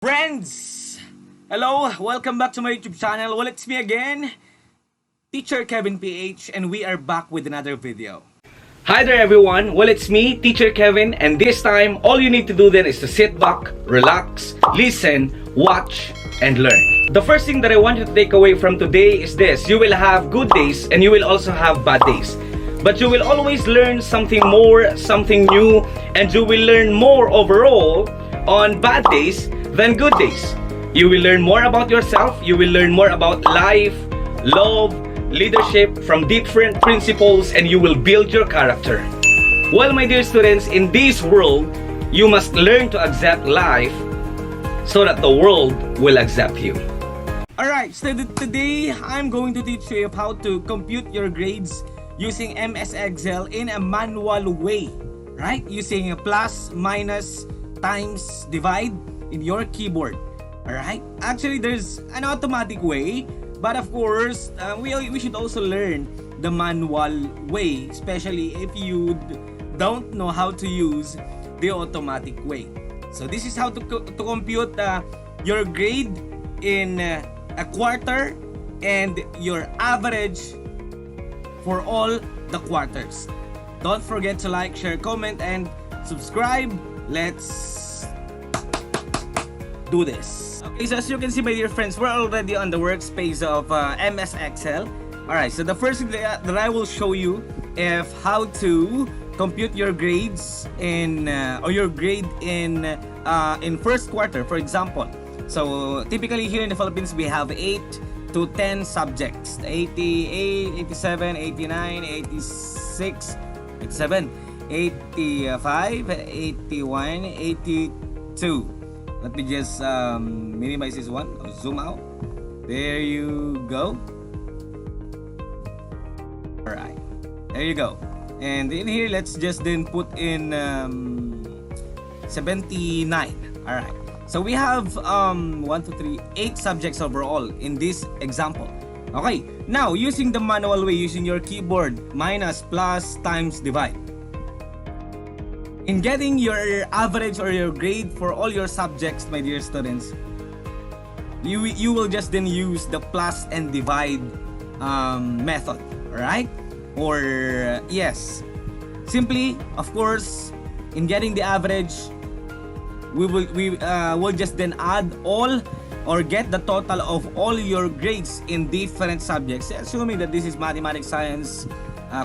Friends! Hello, welcome back to my YouTube channel. Well, it's me again, Teacher Kevin PH, and we are back with another video. Hi there everyone, well it's me, Teacher Kevin, and this time, all you need to do then is to sit back, relax, listen, watch, and learn. The first thing that I want you to take away from today is this: you will have good days and you will also have bad days. But you will always learn something more, something new, and you will learn more overall on bad days than good days. You will learn more about yourself, you will learn more about life, love, leadership from different principles, and you will build your character. Well, my dear students, in this world, you must learn to accept life so that the world will accept you. Alright, so today I'm going to teach you how to compute your grades using MS Excel in a manual way, right? Using a plus, minus, times, divide in your keyboard. Alright? Actually, there's an automatic way, but of course, we should also learn the manual way, especially if you don't know how to use the automatic way. So this is how to compute your grade in a quarter and your average for all the quarters. Don't forget to like, share, comment, and subscribe. Let's do this. Okay, so as you can see, my dear friends, we're already on the workspace of MS Excel. Alright, so the first thing that I will show you is how to compute your grades in or your grade in first quarter, for example. So typically here in the Philippines, we have 8 to 10 subjects: 88, 87, 89, 86, 87, 85, 81, 82. Let me just minimize this one or zoom out. There you go. Alright, there you go. And in here, let's just then put in 79. Alright. So we have 1, 2, 3, 8 subjects overall in this example. Okay, now using the manual way, using your keyboard, minus, plus, times, divide. In getting your average or your grade for all your subjects, my dear students, you will just then use the plus and divide method, right? Or yes, simply, of course, in getting the average, we will just then add all or get the total of all your grades in different subjects, assuming that this is mathematics, science,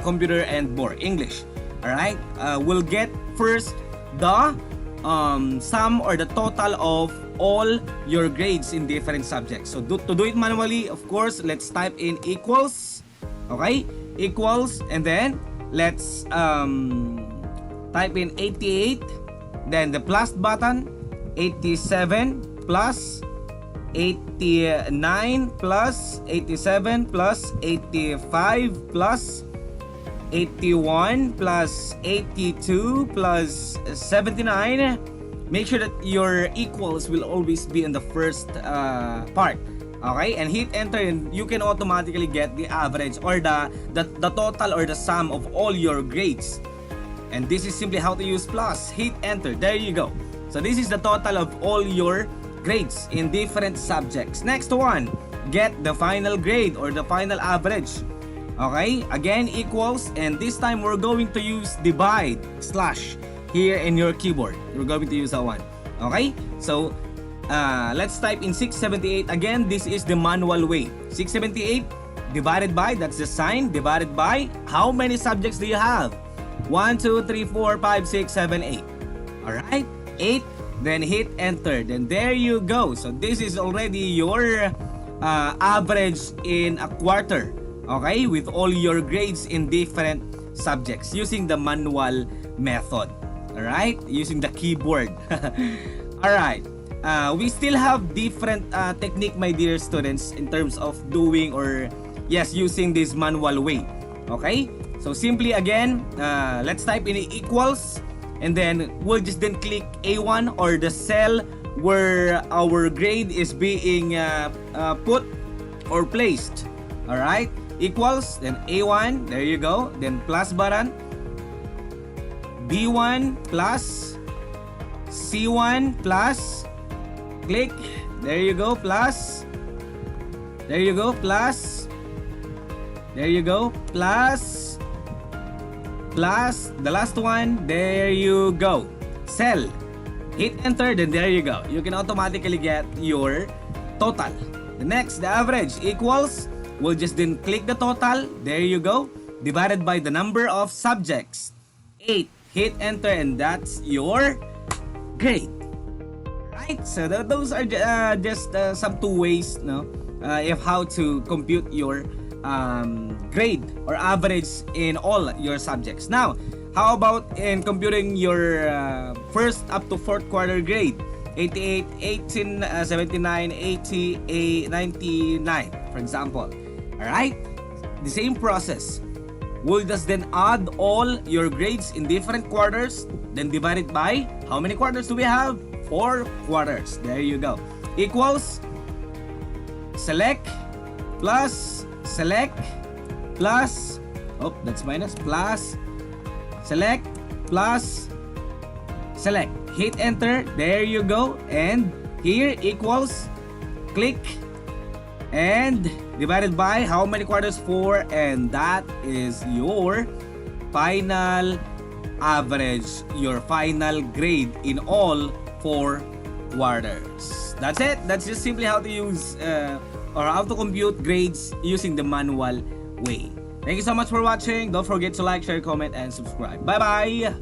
computer, and more English. Alright, we'll get first the sum or the total of all your grades in different subjects. So to do it manually, of course, let's type in equals. Okay, equals, and then let's type in 88. Then the plus button, 87 plus 89 plus 87 plus 85 plus 81 plus 82 plus 79. Make sure that your equals will always be in the first part. Okay, and hit enter, and you can automatically get the average or the total or the sum of all your grades. And this is simply how to use plus. Hit enter. There you go. So this is the total of all your grades in different subjects. Next one, get the final grade or the final average. Okay, again equals, and this time we're going to use divide slash here in your keyboard. We're going to use that one. Okay, so let's type in 678. Again, this is the manual way. 678 divided by, that's the sign, divided by how many subjects do you have? 1, 2, 3, 4, 5, 6, 7, 8. Alright, 8. Then hit enter. Then there you go. So this is already your average in a quarter. Okay, with all your grades in different subjects using the manual method. Alright, using the keyboard. Alright, we still have different technique, my dear students, in terms of doing or yes, using this manual way. Okay, so simply again, let's type in equals, and then we'll just then click A1 or the cell where our grade is being put or placed. Alright, equals, then A1, there you go, then plus button, B1 plus C1 plus click, there you go, plus, there you go, plus, there you go, plus, plus, the last one, there you go, cell, hit enter, then there you go, you can automatically get your total. The next, the average equals, we'll just then click the total, there you go, divided by the number of subjects, 8, hit enter, and that's your grade. Right, so those are just some two ways, no, if how to compute your grade or average in all your subjects. Now, how about in computing your first up to fourth quarter grade? 88, 18, 79, 80, 99, for example. Alright, the same process. We'll just then add all your grades in different quarters, then divide it by how many quarters do we have? 4 quarters. There you go. Equals select plus select plus, oh, that's minus, plus select plus select. Hit enter. There you go. And here equals click and divided by how many quarters? 4, and that is your final average, your final grade in all 4 quarters. That's it. That's just simply how to use or how to compute grades using the manual way. Thank you so much for watching. Don't forget to like, share, comment, and subscribe. Bye bye.